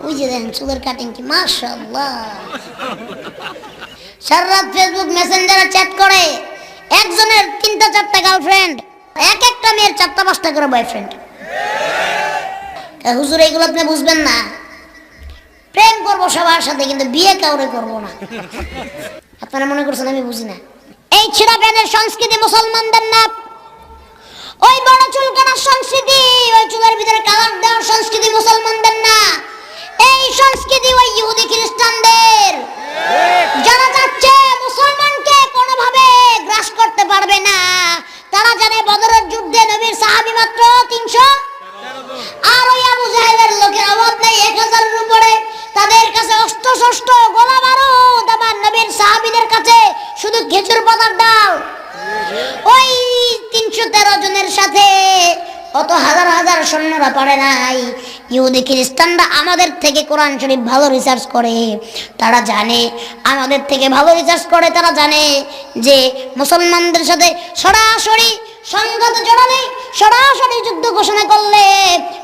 ওই যে দেখেন চুলের কাটিং কি মাশাআল্লাহ। সারা রাত ফেসবুক মেসেঞ্জারে চ্যাট করে, একজনের 3টা 4টা গার্লফ্রেন্ড, এক একটা মেয়ের 4টা 5টা করে বয়ফ্রেন্ড। হুজুর এইগুলো আপনি বুঝবেন না, প্রেম করবো সবার সাথে কিন্তু বিয়ে কাউরে করবো না। আপনারা মনে করছেন আমি বুঝি না? এই ছিঁড়া প্যানের সংস্কৃতি মুসলমানদের না, ওই বড় চুল কাটার সংস্কৃতি, ওই চুলের ভিতরে কালার দেওয়ার সংস্কৃতি মুসলমানদের না। এই সংস্কৃতি ওই ইহুদি খ্রিস্টানদের। যারা চাচ্ছে মুসলমানকে কোনোভাবে গ্রাস করতে পারবে না, তারা জানে বদরের যুদ্ধে নবীর সাহাবী মাত্র 300, আর ওই আবু জাহেলের লোকের অভাব নেই 1000-এর উপরে। তাদের কাছে অস্ত্র শস্ত্র গোলা বারুদ, আমার নবীর সাহাবীদের কাছে শুধু খেজুর পাতার ডাল। ওই 313 জনের সাথে অত হাজার হাজার সৈন্যরা পারে নাই। ইহুদি খ্রিস্টানরা আমাদের থেকে কোরআন শরীফ ভালো রিসার্চ করে, তারা জানে আমাদের থেকে ভালো রিসার্চ করে, তারা জানে যে মুসলমানদের সাথে সরাসরি সংঘাত জড়ালে, সরাসরি যুদ্ধ ঘোষণা করলে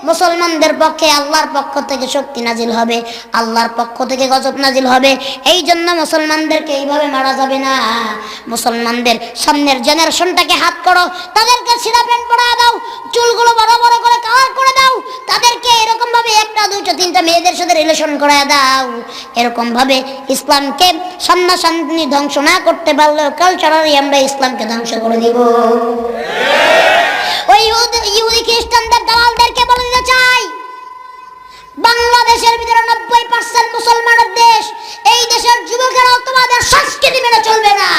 মুসলমানদের পক্ষে আল্লাহর পক্ষ থেকে শক্তি নাজিল হবে, আল্লাহর পক্ষ থেকে গজব নাজিল হবে। এই জন্য মুসলমানদেরকে এইভাবে মারা যাবে না। মুসলমানদের সামনের জেনারেশনটাকে হাত করো, তাদেরকে ছিঁড়া প্যান্ট পরা দাও, চুলগুলো বড় বড় করে কালার করে দাও, তাদেরকে এরকম ভাবে 1টা 2টা 3টা মেয়েদের সাথে রিলেশন করে দাও। এরকম ভাবে ইসলামকে সামনাসামনি ধ্বংস না করতে পারলেও কালচারালি আমরা ইসলামকে ধ্বংস করে দিব। ওই ইহুদি খ্রিস্টানদের দালালদেরকে বলে দিতে চাই, বাংলাদেশের ভিতরে 90% মুসলমানের দেশ। এই দেশের যুবকেরা তোমাদের সংস্কৃতি মেনে চলবে না।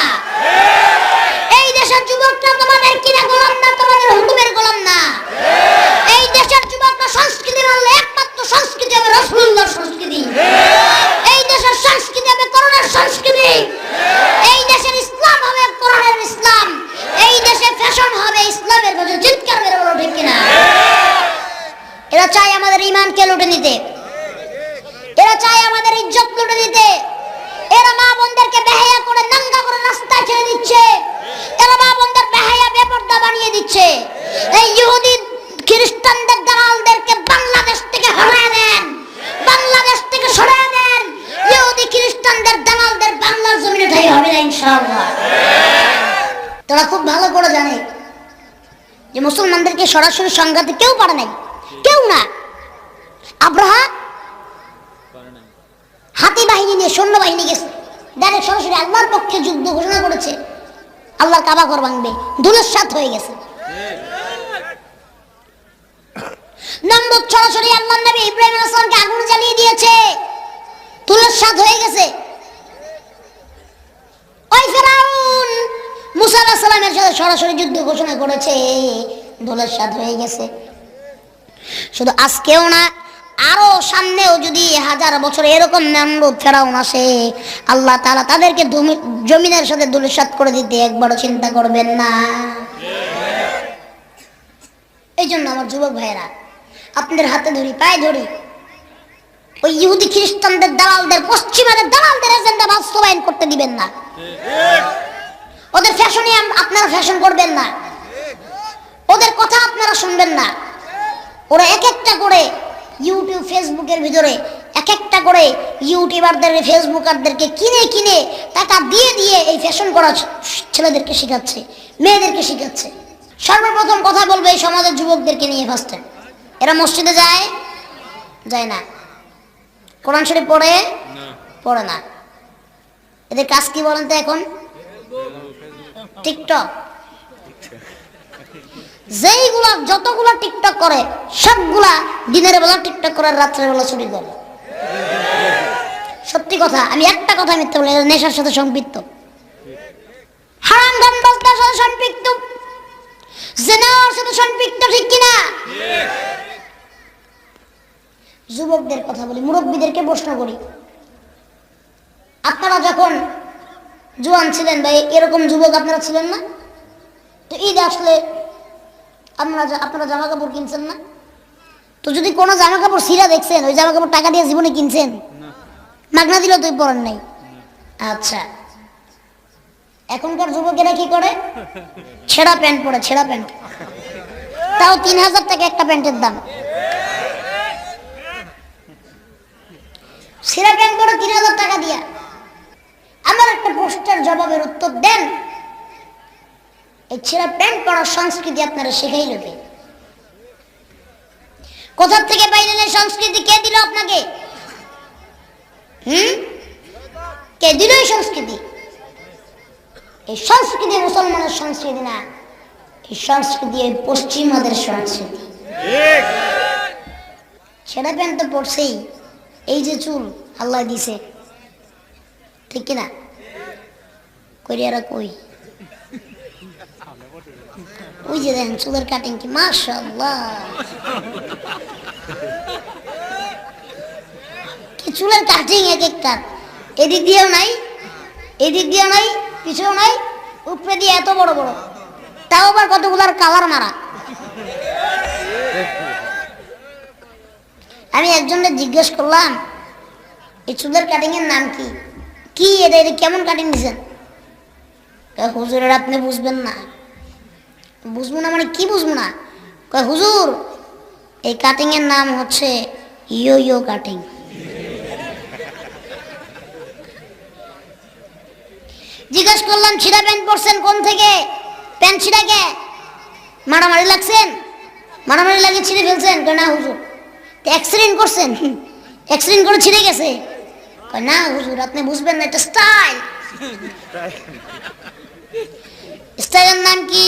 এই দেশের যুবকরা তোমাদের কিনা গোলাম না, তোমাদের হুকুমের গোলাম না। এই দেশের যুবকরা সংস্কৃতি মানলে একমাত্র সংস্কৃতি হবে রাসূলুল্লাহর সংস্কৃতি। এই দেশের সংস্কৃতি হবে কোরআনের সংস্কৃতি। এই দেশের ইসলাম হবে কোরআনের ইসলাম। এই দেশে ফ্যাশন হবে ইসলামের মধ্যে। চিৎকার মেরে বলো ঠিক কিনা? এরা চায় আমাদের ঈমানকে লুটে নিতে, এরা চায় আমাদের ইজ্জত লুটে নিতে। এরা মা বোনদেরকে বেহায়া করে নাঙ্গা করে রাস্তায় ছেড়ে দিচ্ছে, এরা মা বোনদের বেহায়া বেপরদা বানিয়ে দিচ্ছে। এই ইহুদি খ্রিস্টানদের দালালদেরকে বাংলাদেশ থেকে হটায় দেন, বাংলাদেশ থেকে সরিয়ে দেন। ইহুদি খ্রিস্টানদের দালালদের বাংলার জমিনে ঠাই হবে না ইনশাআল্লাহ। তারা খুব ভালো করে জানে যে মুসলমানদেরকে সরাসরি সংঘাতে কেউ পারে নাই, কেউ না। আব্রাহা হাতি বাহিনী নিয়ে সৈন্য বাহিনী গেছে, ডাইরেক্ট সরাসরি আল্লাহর পক্ষে যুদ্ধ ঘোষণা করেছে, আল্লাহর কাবা ঘর ভাঙবে, ধুলিস্যাৎ হয়ে গেছে। নমরুদ সরাসরি আল্লাহর নবী ইব্রাহিম আলাইহিস সালামকে আগুন জ্বালিয়ে দিয়েছে, ধুলিস্যাৎ হয়ে গেছে। ওই ফেরাউন মুসা আলাইহিস সালামের সাথে সরাসরি যুদ্ধ ঘোষণা করেছে, ধুলিস্যাৎ হয়ে গেছে। শুধু আজকেও না, আরো সামনেও যদি 1000 বছর এরকম নমরুদ ফেরাউন আসে, আল্লাহ তাআলা তাদেরকে জমিনের সাথে ধুলিস্যাৎ করে দিতে একবারও চিন্তা করবেন না। এই জন্য আমার যুবক ভাইয়েরা, আপনাদের হাতে ধরি, পায়ে ধরি, ওই ইহুদি খ্রিস্টানদের দালালদের, পশ্চিমাদের দালালদের এজেন্ডা বাস্তবায়ন করতে দিবেন না। ওদের ফ্যাশনে আপনারা ফ্যাশন করবেন না, ওদের কথা আপনারা শুনবেন না। ওরা এক একটা করে ইউটিউব ফেসবুকের ভিতরে এক একটা করে ইউটিউবারদের, ফেসবুকারদেরকে কিনে কিনে টাকা দিয়ে দিয়ে এই ফ্যাশন করা ছেলেদেরকে শেখাচ্ছে, মেয়েদেরকে শেখাচ্ছে। সর্বপ্রথম কথা বলবো এই সমাজের যুবকদেরকে নিয়ে। ফার্স্টে এরা মসজিদে যায় যায় না, কোরআন শরীফ পড়ে না। এদের কাজ কি বলেন তো এখন? টিকটক। যেইগুলা যতগুলা টিকটক করে সবগুলা দিনের বেলা টিকটক করে, রাত্রের বেলা চুরি করে। সত্যি কথা, আমি একটা কথা মিথ্যা বলি, নেশার সাথে সম্পৃক্ত, হারাম গান বাজনার সাথে সম্পৃক্ত, জিনার সাথে সম্পৃক্ত, ঠিক কিনা? যুবকদের কথা বলি, মুরব্বীদেরকে প্রশ্ন করি, আপনারা যখন জোয়ান ছিলেন ভাই, এরকম যুবক আপনারা ছিলেন না? তো ঈদ আসলে আপনারা জামা কাপড় কিনছেন না? তো যদি কোনো জামা কাপড় ছিঁড়া দেখছেন, ওই জামা কাপড় টাকা দিয়ে জীবনে কিনছেন? মাগনা দিল তুই পরেন নাই। আচ্ছা, এখনকার যুবকেরা কি করে? ছেঁড়া প্যান্ট পরে, ছেঁড়া প্যান্ট, তাও 3000 টাকা একটা প্যান্টের দাম। ছিঁড়া প্যান্ট পরে 3000 টাকা দিয়া। আমার একটা প্রশ্নের জবাবের উত্তর দেন, এই ছিঁড়া প্যান্ট পরার সংস্কৃতি আপনারা শেখাইল কে? কোথা থেকে পাইলেন এই সংস্কৃতি? কে দিল আপনাকে? কে দিল এই সংস্কৃতি? এই সংস্কৃতি মুসলমানের সংস্কৃতি না, এই সংস্কৃতি এই পশ্চিমাদের সংস্কৃতি। ছেঁড়া প্যান্ট তো পড়ছেই, এই যে চুল আল্লাহ দিছে, ঠিক কিনা? করিয়ারা কই, ওই যে দেখেন চুলের কাটিং কি মাশাআল্লাহ, কি চুলের কাটিং এক একটা, এদিক দিয়েও নাই, এদিক দিয়েও নাই, পিছেও নাই, উপরে দিয়ে এত বড় বড়, তাও আবার কতগুলার কালার মারা। আমি একজনকে জিজ্ঞেস করলাম এই চুলের কাটিং এর নাম কি, কি এটা, এটা কেমন কাটিং দিছেন? হুজুরের আপনি বুঝবেন না। বুঝবো না মানে কি বুঝবো না? হুজুর এই কাটিং এর নাম হচ্ছে ইয়ো ইয়ো কাটিং। জিজ্ঞেস করলাম ছিঁড়া প্যান্ট পরছেন কোন থেকে? প্যান্ট ছিঁড়া কে? মারামারি লাগছেন? মারামারি লাগে ছিঁড়ে ফেলছেন? না হুজুর। অ্যাক্সিডেন্ট করছেন? অ্যাক্সিডেন্ট করে ছিঁড়ে গেছে? না হুজুর আপনি বুঝবেন না, এটা স্টাইল। স্টাইলের নাম কি?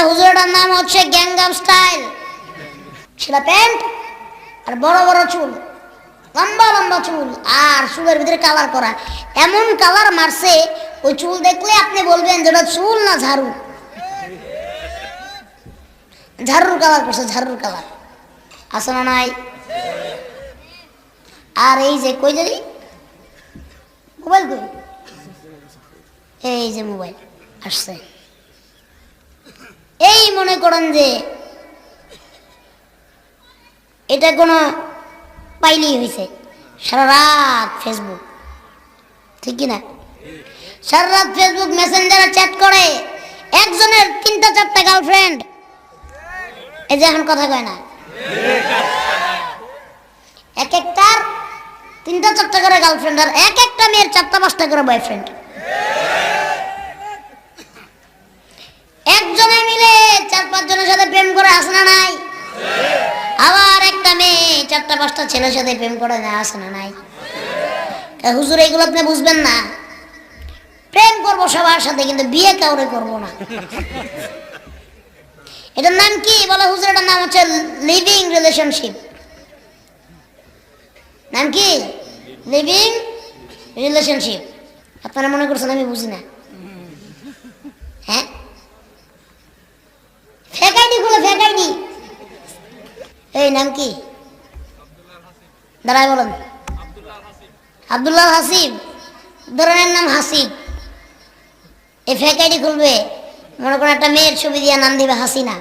হুজুরের নাম হচ্ছে গ্যাংগাম স্টাইল। ছিঁড়া প্যান্ট আর বড় বড় চুল, লম্বা লম্বা চুল, আর চুলের ভিতরে কালার করা, এমন কালার মারছে ওই চুল দেখলে আপনি বলবেন যেটা চুল না ঝাড়ু। ঝাড়ুর কালার করছে, ঝাড়ুর কালার। আছে না নাই? আর এই যে কই জানি মোবাইল, কই এই যে মোবাইল আসছে, এই মনে করেন যে এটা কোনো পাইলেই হয়েছে, সারা রাত ফেসবুক, ঠিক কিনা? সারা রাত ফেসবুক মেসেঞ্জারে চ্যাট করে, একজনের 3টা 4টা গার্লফ্রেন্ড। এই যে এখন কথা কয় না, এক একটার 3টা 4টা করে গার্লফ্রেন্ড, আর এক একটা মেয়ের 4টা 5টা করে বয়ফ্রেন্ড। একজনে মিলে 4-5 জনের সাথে প্রেম করে, আসে না নাই? আবার একটা মেয়ে 4টা 5টা ছেলের সাথে প্রেম করে না, আসে না নাই? হুজুর এগুলো আপনি বুঝবেন না। প্রেম করবো সবার সাথে, কিন্তু বিয়ে কাউরে করবো না। এটার নাম কি বলে হুজুর? এটার নাম হচ্ছে লিভিং রিলেশনশিপ। নাম কি? Living relationship. আপনারা মনে করছেন আমি বুঝি না? হ্যাঁ, ফেক আইডি খুলে, ফেক আইডি। এই নাম কি? দাঁড়ায় বলেন। আব্দুল্লাহ হাসিব, ধরনের নাম হাসিব। এই ফেক আইডি খুলবে, মনে করেন একটা মেয়ের ছবি দিয়ে নাম দিবে হাসিনা।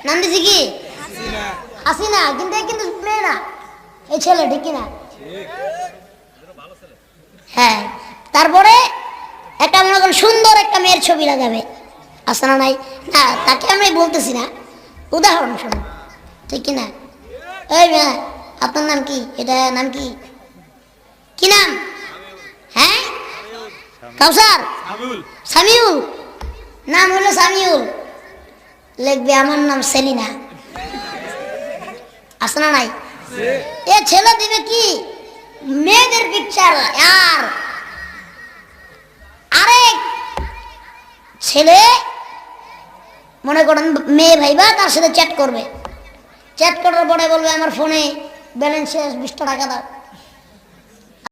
নাম দিছি কি? হাসিনা, কিন্তু কিন্তু মেয়ে না, এই ছেলে, ঠিক কিনা? হ্যাঁ, তারপরে একটা মনে করেন সুন্দর একটা মেয়ের ছবি লাগাবে, আছে না নাই? না, তাকে আমি বলতেছি না, উদাহরণ শুনুন, ঠিক কিনা? এই মেয়ে, আপনার নাম কি? এটা নাম কি? কি নাম? হ্যাঁ, কাউসার, সামিউল। নাম হলো সামিউল, লিখবে আমার নাম সেলিনা, আছে না নাই? এ ছেলে দিবে কি মেয়েদের পিকচার, আর আরেক ছেলে মনে করেন মেয়ে ভাইবা তার সাথে চ্যাট করবে। চ্যাট করার পরে বলবে আমার ফোনে ব্যালেন্স শেষ, 20টা টাকা দাও।